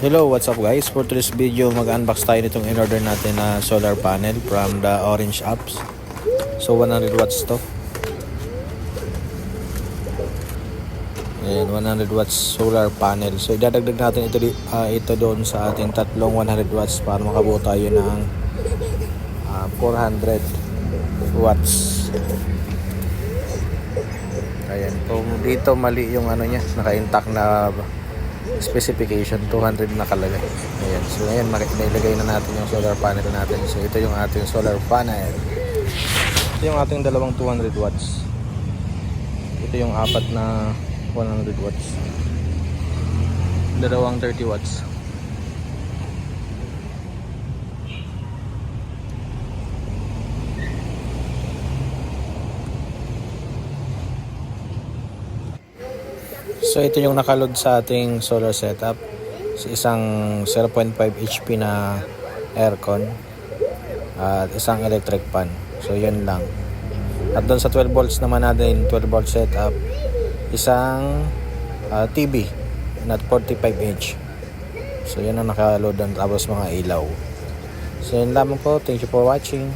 Hello, what's up guys? For today's video, mag-unbox tayo nitong in-order natin na solar panel from the Orange Apps. So 100 watts to. Ayan, 100 watts solar panel. So idadagdag natin ito doon sa ating tatlong 100 watts para makabuo tayo ng 400 watts. Ayan, kung dito mali yung ano niya, naka-intact na specification, 200 nakalagay. Ayan, so ayan, nailagay na natin yung solar panel natin. So ito yung ating solar panel. Ito yung ating dalawang 200 watts. Ito yung apat na 100 watts. Dalawang 30 watts. So ito yung nakaload sa ating solar setup. Isang 0.5 HP na aircon at isang electric fan. So yun lang. At doon sa 12 volts naman natin, 12 volt setup, isang TV na 45 inch. So yun ang nakaload doon, tapos mga ilaw. So yun lamang po. Thank you for watching.